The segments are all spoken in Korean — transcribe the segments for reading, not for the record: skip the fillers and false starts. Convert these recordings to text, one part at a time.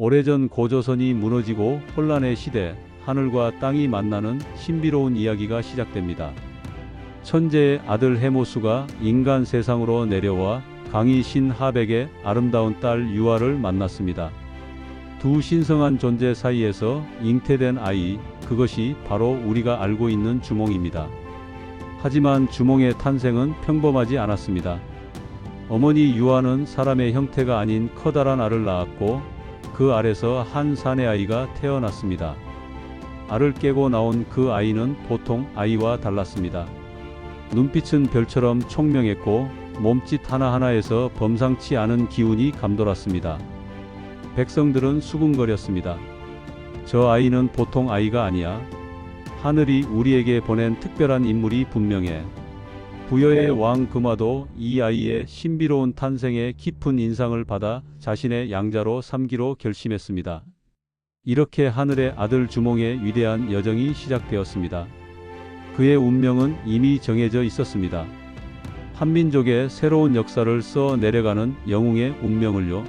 오래전 고조선이 무너지고 혼란의 시대, 하늘과 땅이 만나는 신비로운 이야기가 시작됩니다. 천재의 아들 해모수가 인간 세상으로 내려와 강이 신 하백의 아름다운 딸 유아를 만났습니다. 두 신성한 존재 사이에서 잉태된 아이, 그것이 바로 우리가 알고 있는 주몽입니다. 하지만 주몽의 탄생은 평범하지 않았습니다. 어머니 유아는 사람의 형태가 아닌 커다란 알을 낳았고 그 알에서 한 사내 아이가 태어났습니다. 알을 깨고 나온 그 아이는 보통 아이와 달랐습니다. 눈빛은 별처럼 총명했고 몸짓 하나하나에서 범상치 않은 기운이 감돌았습니다. 백성들은 수군거렸습니다. 저 아이는 보통 아이가 아니야. 하늘이 우리에게 보낸 특별한 인물이 분명해. 부여의 왕 금화도 이 아이의 신비로운 탄생에 깊은 인상을 받아 자신의 양자로 삼기로 결심했습니다. 이렇게 하늘의 아들 주몽의 위대한 여정이 시작되었습니다. 그의 운명은 이미 정해져 있었습니다. 한민족의 새로운 역사를 써 내려가는 영웅의 운명을요.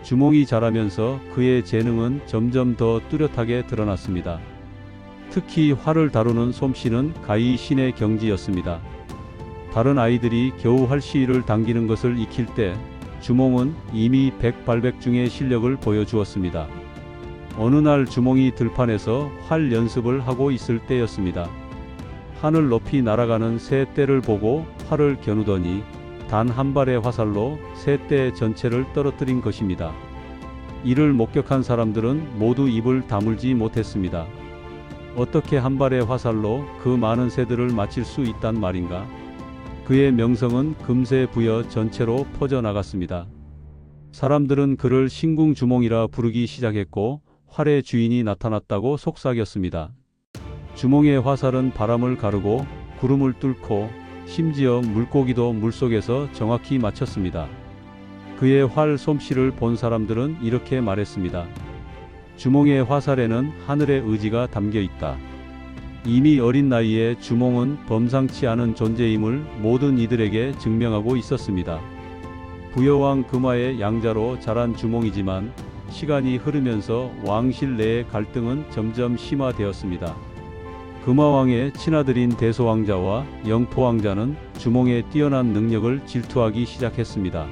주몽이 자라면서 그의 재능은 점점 더 뚜렷하게 드러났습니다. 특히 활을 다루는 솜씨는 가히 신의 경지였습니다. 다른 아이들이 겨우 활시위를 당기는 것을 익힐 때 주몽은 이미 백발백중의 실력을 보여주었습니다. 어느 날 주몽이 들판에서 활 연습을 하고 있을 때였습니다. 하늘 높이 날아가는 새 떼를 보고 활을 겨누더니 단 한 발의 화살로 새 떼 전체를 떨어뜨린 것입니다. 이를 목격한 사람들은 모두 입을 다물지 못했습니다. 어떻게 한 발의 화살로 그 많은 새들을 맞힐 수 있단 말인가? 그의 명성은 금세 부여 전체로 퍼져나갔습니다. 사람들은 그를 신궁주몽이라 부르기 시작했고 활의 주인이 나타났다고 속삭였습니다. 주몽의 화살은 바람을 가르고 구름을 뚫고 심지어 물고기도 물속에서 정확히 맞췄습니다. 그의 활 솜씨를 본 사람들은 이렇게 말했습니다. 주몽의 화살에는 하늘의 의지가 담겨 있다. 이미 어린 나이에 주몽은 범상치 않은 존재임을 모든 이들에게 증명하고 있었습니다. 부여왕 금화의 양자로 자란 주몽이지만 시간이 흐르면서 왕실 내의 갈등은 점점 심화되었습니다. 금화왕의 친아들인 대소왕자와 영포왕자는 주몽의 뛰어난 능력을 질투하기 시작했습니다.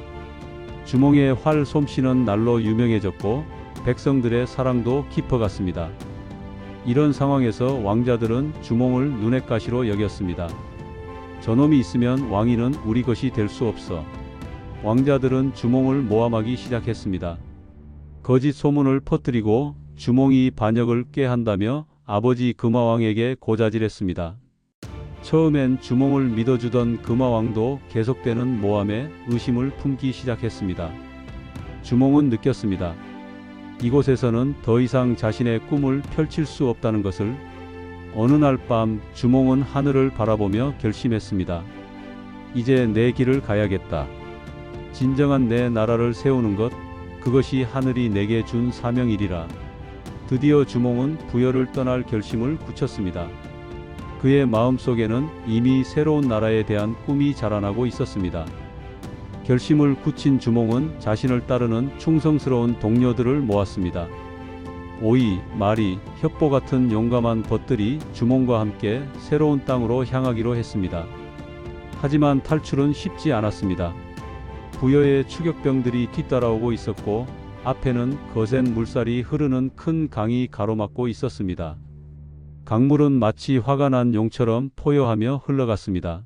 주몽의 활 솜씨는 날로 유명해졌고 백성들의 사랑도 깊어갔습니다. 이런 상황에서 왕자들은 주몽을 눈엣 가시로 여겼습니다. 저놈이 있으면 왕위는 우리 것이 될 수 없어. 왕자들은 주몽을 모함하기 시작했습니다. 거짓 소문을 퍼뜨리고 주몽이 반역을 꾀한다며 아버지 금화왕에게 고자질했습니다. 처음엔 주몽을 믿어주던 금화왕도 계속되는 모함에 의심을 품기 시작했습니다. 주몽은 느꼈습니다. 이곳에서는 더 이상 자신의 꿈을 펼칠 수 없다는 것을. 어느 날 밤 주몽은 하늘을 바라보며 결심했습니다. 이제 내 길을 가야겠다. 진정한 내 나라를 세우는 것, 그것이 하늘이 내게 준 사명이리라. 드디어 주몽은 부여를 떠날 결심을 굳혔습니다. 그의 마음속에는 이미 새로운 나라에 대한 꿈이 자라나고 있었습니다. 결심을 굳힌 주몽은 자신을 따르는 충성스러운 동료들을 모았습니다. 오이, 마리, 협보 같은 용감한 벗들이 주몽과 함께 새로운 땅으로 향하기로 했습니다. 하지만 탈출은 쉽지 않았습니다. 부여의 추격병들이 뒤따라오고 있었고 앞에는 거센 물살이 흐르는 큰 강이 가로막고 있었습니다. 강물은 마치 화가 난 용처럼 포효하며 흘러갔습니다.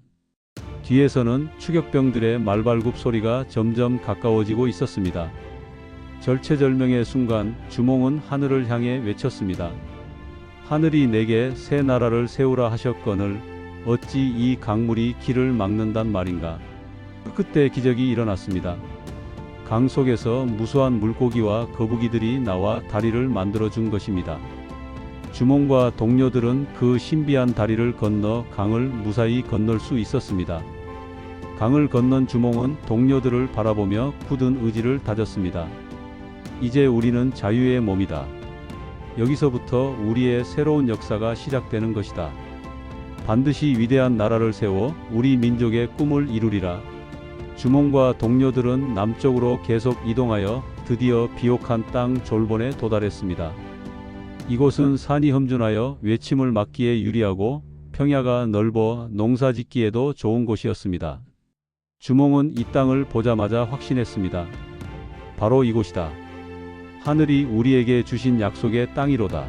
뒤에서는 추격병들의 말발굽 소리가 점점 가까워지고 있었습니다. 절체절명의 순간 주몽은 하늘을 향해 외쳤습니다. 하늘이 내게 새 나라를 세우라 하셨거늘 어찌 이 강물이 길을 막는단 말인가. 그때 기적이 일어났습니다. 강 속에서 무수한 물고기와 거북이들이 나와 다리를 만들어준 것입니다. 주몽과 동료들은 그 신비한 다리를 건너 강을 무사히 건널 수 있었습니다. 강을 건넌 주몽은 동료들을 바라보며 굳은 의지를 다졌습니다. 이제 우리는 자유의 몸이다. 여기서부터 우리의 새로운 역사가 시작되는 것이다. 반드시 위대한 나라를 세워 우리 민족의 꿈을 이루리라. 주몽과 동료들은 남쪽으로 계속 이동하여 드디어 비옥한 땅 졸본에 도달했습니다. 이곳은 산이 험준하여 외침을 막기에 유리하고 평야가 넓어 농사 짓기에도 좋은 곳이었습니다. 주몽은 이 땅을 보자마자 확신했습니다. 바로 이곳이다. 하늘이 우리에게 주신 약속의 땅이로다.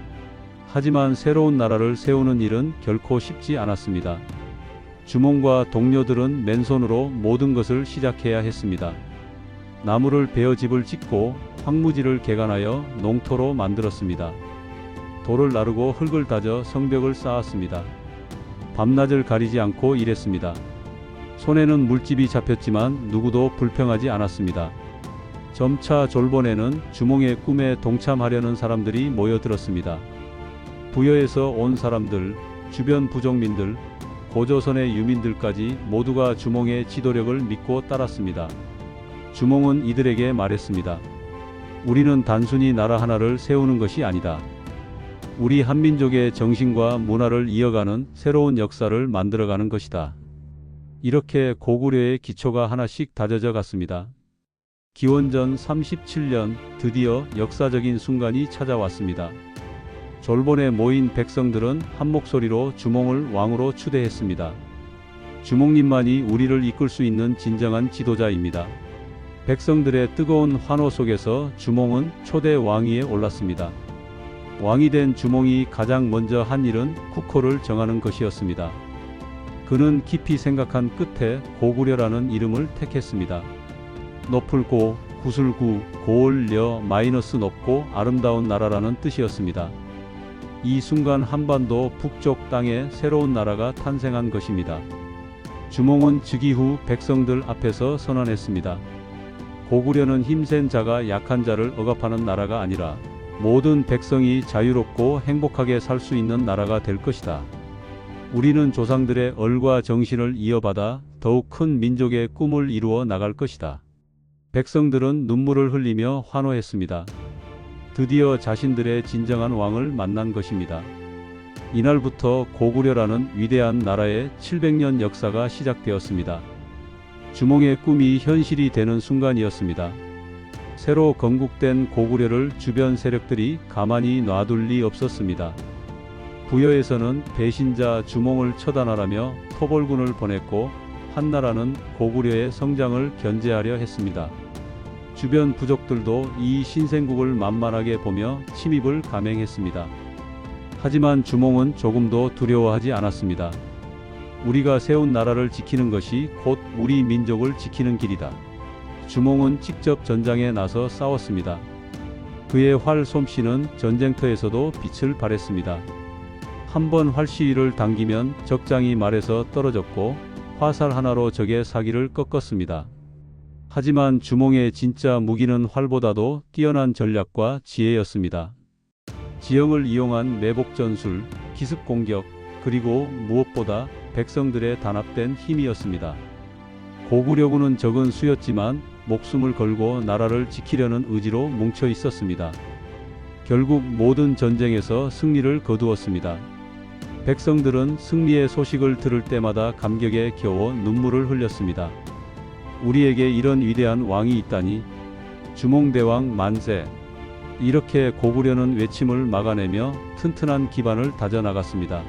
하지만 새로운 나라를 세우는 일은 결코 쉽지 않았습니다. 주몽과 동료들은 맨손으로 모든 것을 시작해야 했습니다. 나무를 베어 집을 짓고 황무지를 개간하여 농토로 만들었습니다. 돌을 나르고 흙을 다져 성벽을 쌓았습니다. 밤낮을 가리지 않고 일했습니다. 손에는 물집이 잡혔지만 누구도 불평하지 않았습니다. 점차 졸본에는 주몽의 꿈에 동참하려는 사람들이 모여들었습니다. 부여에서 온 사람들, 주변 부족민들, 고조선의 유민들까지 모두가 주몽의 지도력을 믿고 따랐습니다. 주몽은 이들에게 말했습니다. 우리는 단순히 나라 하나를 세우는 것이 아니다. 우리 한민족의 정신과 문화를 이어가는 새로운 역사를 만들어가는 것이다. 이렇게 고구려의 기초가 하나씩 다져져 갔습니다. 기원전 37년 드디어 역사적인 순간이 찾아왔습니다. 졸본에 모인 백성들은 한 목소리로 주몽을 왕으로 추대했습니다. 주몽님만이 우리를 이끌 수 있는 진정한 지도자입니다. 백성들의 뜨거운 환호 속에서 주몽은 초대 왕위에 올랐습니다. 왕이 된 주몽이 가장 먼저 한 일은 국호를 정하는 것이었습니다. 그는 깊이 생각한 끝에 고구려라는 이름을 택했습니다. 높을 고, 구슬 구, 고을 려 마이너스 높고 아름다운 나라라는 뜻이었습니다. 이 순간 한반도 북쪽 땅에 새로운 나라가 탄생한 것입니다. 주몽은 즉위 후 백성들 앞에서 선언했습니다. 고구려는 힘센 자가 약한 자를 억압하는 나라가 아니라 모든 백성이 자유롭고 행복하게 살 수 있는 나라가 될 것이다. 우리는 조상들의 얼과 정신을 이어받아 더욱 큰 민족의 꿈을 이루어 나갈 것이다. 백성들은 눈물을 흘리며 환호했습니다. 드디어 자신들의 진정한 왕을 만난 것입니다. 이날부터 고구려라는 위대한 나라의 700년 역사가 시작되었습니다. 주몽의 꿈이 현실이 되는 순간이었습니다. 새로 건국된 고구려를 주변 세력들이 가만히 놔둘 리 없었습니다. 부여에서는 배신자 주몽을 처단하라며 토벌군을 보냈고 한나라는 고구려의 성장을 견제하려 했습니다. 주변 부족들도 이 신생국을 만만하게 보며 침입을 감행했습니다. 하지만 주몽은 조금도 두려워하지 않았습니다. 우리가 세운 나라를 지키는 것이 곧 우리 민족을 지키는 길이다. 주몽은 직접 전장에 나서 싸웠습니다. 그의 활 솜씨는 전쟁터에서도 빛을 발했습니다. 한 번 활시위를 당기면 적장이 말에서 떨어졌고 화살 하나로 적의 사기를 꺾었습니다. 하지만 주몽의 진짜 무기는 활보다도 뛰어난 전략과 지혜였습니다. 지형을 이용한 매복 전술, 기습 공격, 그리고 무엇보다 백성들의 단합된 힘이었습니다. 고구려군은 적은 수였지만 목숨을 걸고 나라를 지키려는 의지로 뭉쳐 있었습니다. 결국 모든 전쟁에서 승리를 거두었습니다. 백성들은 승리의 소식을 들을 때마다 감격에 겨워 눈물을 흘렸습니다. 우리에게 이런 위대한 왕이 있다니, 주몽대왕 만세! 이렇게 고구려는 외침을 막아내며 튼튼한 기반을 다져나갔습니다.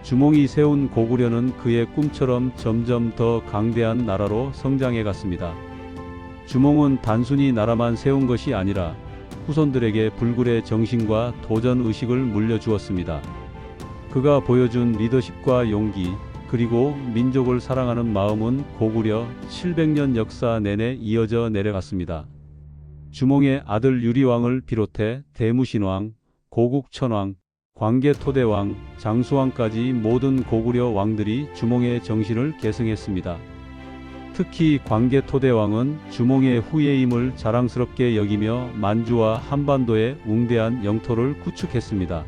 주몽이 세운 고구려는 그의 꿈처럼 점점 더 강대한 나라로 성장해 갔습니다. 주몽은 단순히 나라만 세운 것이 아니라 후손들에게 불굴의 정신과 도전 의식을 물려주었습니다. 그가 보여준 리더십과 용기, 그리고 민족을 사랑하는 마음은 고구려 700년 역사 내내 이어져 내려갔습니다. 주몽의 아들 유리왕을 비롯해 대무신왕, 고국천왕, 광개토대왕, 장수왕까지 모든 고구려 왕들이 주몽의 정신을 계승했습니다. 특히 광개토대왕은 주몽의 후예임을 자랑스럽게 여기며 만주와 한반도의 웅대한 영토를 구축했습니다.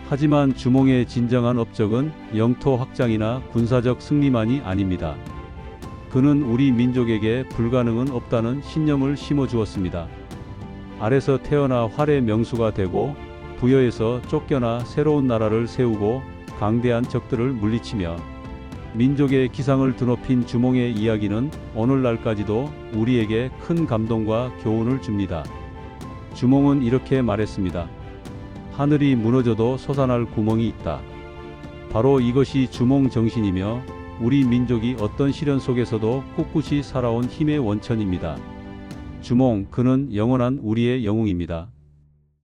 하지만 주몽의 진정한 업적은 영토 확장이나 군사적 승리만이 아닙니다. 그는 우리 민족에게 불가능은 없다는 신념을 심어주었습니다. 알에서 태어나 활의 명수가 되고 부여에서 쫓겨나 새로운 나라를 세우고 강대한 적들을 물리치며 민족의 기상을 드높인 주몽의 이야기는 오늘날까지도 우리에게 큰 감동과 교훈을 줍니다. 주몽은 이렇게 말했습니다. 하늘이 무너져도 솟아날 구멍이 있다. 바로 이것이 주몽 정신이며 우리 민족이 어떤 시련 속에서도 꿋꿋이 살아온 힘의 원천입니다. 주몽, 그는 영원한 우리의 영웅입니다.